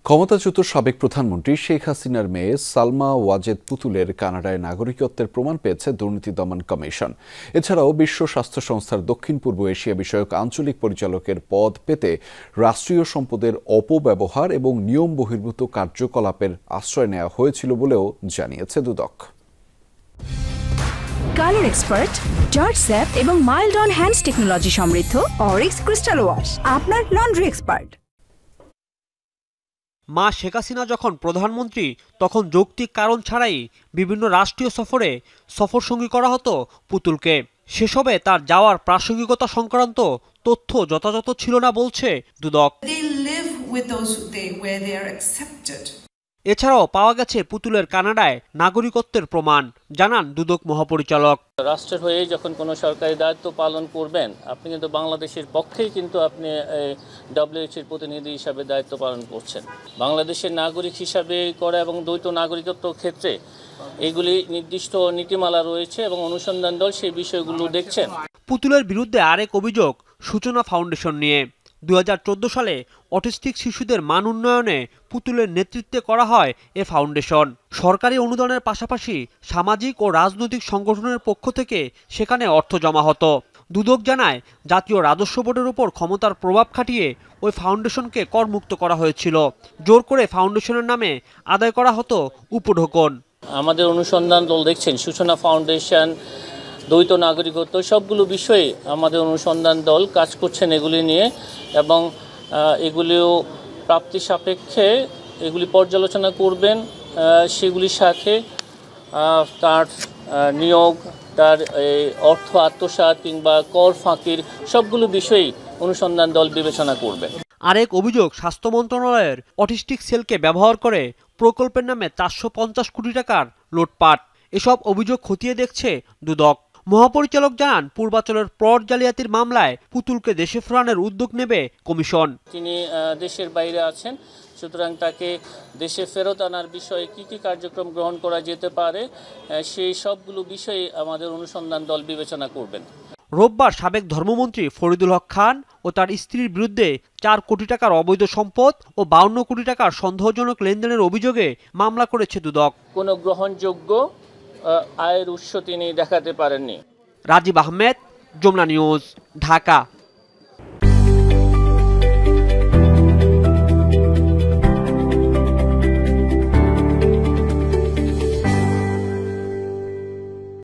ক্ষমতাচ্যুত সাবেক প্রধানমন্ত্রী শেখ হাসিনার মেয়ে সালমা ওয়াজেদ পুতুলের কানাডায় নাগরিকত্বের প্রমাণ পেয়েছে দুর্নীতি দমন কমিশন। এছাড়াও বিশ্ব স্বাস্থ্য সংস্থার দক্ষিণ পূর্ব এশিয়া বিষয়ক আঞ্চলিক পরিচালকের পদ পেতে রাষ্ট্রীয় সম্পদের অপব্যবহার এবং নিয়ম বহির্ভূত কার্যকলাপের আশ্রয় নেওয়া হয়েছিল বলেও জানিয়েছে দুদক। কালার এক্সপার্ট, জর্জ স্যাপ এবং মাইল্ড অন হ্যান্ডস টেকনোলজি সমৃদ্ধ অরিক্স ক্রিস্টাল ওয়াশ আপনার লন্ড্রি এক্সপার্ট। মা শেখ হাসিনা যখন প্রধানমন্ত্রী তখন যৌক্তিক কারণ ছাড়াই বিভিন্ন রাষ্ট্রীয় সফরসঙ্গী করা হতো পুতুলকে। সেসবে তার যাওয়ার প্রাসঙ্গিকতা সংক্রান্ত তথ্য যথাযথ ছিল না বলছে দুদক। এছাড়াও পাওয়া গেছে পুতুলের কানাডায় নাগরিকত্বের প্রমাণ, জানান দুদক মহাপরিচালক। রাষ্ট্রের হয়ে যখন কোনো সরকারি দায়িত্ব পালন করবেন, আপনি কিন্তু বাংলাদেশের পক্ষেই কিন্তু আপনি ডব্লিউএইচওর প্রতিনিধি হিসাবে দায়িত্ব পালন করছেন। বাংলাদেশের নাগরিক হিসাবে করা এবং দ্বৈত নাগরিকত্ব ক্ষেত্রে এগুলি নির্দিষ্ট নীতিমালা রয়েছে এবং অনুসন্ধান দল সেই বিষয়গুলো দেখছেন। পুতুলের বিরুদ্ধে আরেক অভিযোগ সূচনা ফাউন্ডেশন নিয়ে। 2014 সালে অটিস্টিক শিশুদের মান উন্নয়নে পুতুলের নেতৃত্বে করা হয় এ ফাউন্ডেশন। সরকারি অনুদানের পাশাপাশি সামাজিক ও রাজনৈতিক সংগঠনের পক্ষ থেকে সেখানে অর্থ জমা হতো। দুদক জানায়, জাতীয় রাজস্ব বোর্ডের উপর ক্ষমতার প্রভাব খাটিয়ে ওই ফাউন্ডেশনকে করমুক্ত করা হয়েছিল। জোর করে ফাউন্ডেশনের নামে আদায় করা হতো উপঢৌকন। আমাদের অনুসন্ধান দল দেখছেন সূচনা ফাউন্ডেশন, দ্বৈত নাগরিকত্ব, সবগুলো বিষয়ে আমাদের অনুসন্ধান দল কাজ করছেন এগুলি নিয়ে এবং এগুলিও প্রাপ্তি সাপেক্ষে এগুলি পর্যালোচনা করবেন। সেগুলির সাথে তার নিয়োগ, তার অর্থ আত্মসাৎ কিংবা কর ফাঁকির সবগুলো বিষয়েই অনুসন্ধান দল বিবেচনা করবে। আরেক অভিযোগ স্বাস্থ্য মন্ত্রণালয়ের অটিস্টিক সেলকে ব্যবহার করে প্রকল্পের নামে 450 কোটি টাকার লুটপাট। এসব অভিযোগ খতিয়ে দেখছে দুদক। মহাপরিচালক জানান, পূর্বাচলের প্লট জালিয়াতির মামলায় পুতুলকে দেশে ফেরানোর উদ্যোগ নেবে কমিশন। তিনি দেশের বাইরে আছেন, সুতরাং তাকে দেশে ফেরত আনার বিষয়ে কি কি কার্যক্রম গ্রহণ করা যেতে পারে সেই সবগুলো বিষয়ে আমাদের অনুসন্ধান দল বিবেচনা করবেন। রোববার সাবেক ধর্মমন্ত্রী ফরিদুল হক খান ও তার স্ত্রীর বিরুদ্ধে 4 কোটি টাকার অবৈধ সম্পদ ও 52 কোটি টাকার সন্দেহজনক লেনদেনের অভিযোগে মামলা করেছে দুদক। কোনো গ্রহণযোগ্য আয়ের উৎস তিনি দেখাতে পারেননি। রাজীব আহমেদ, যমুনা নিউজ, ঢাকা।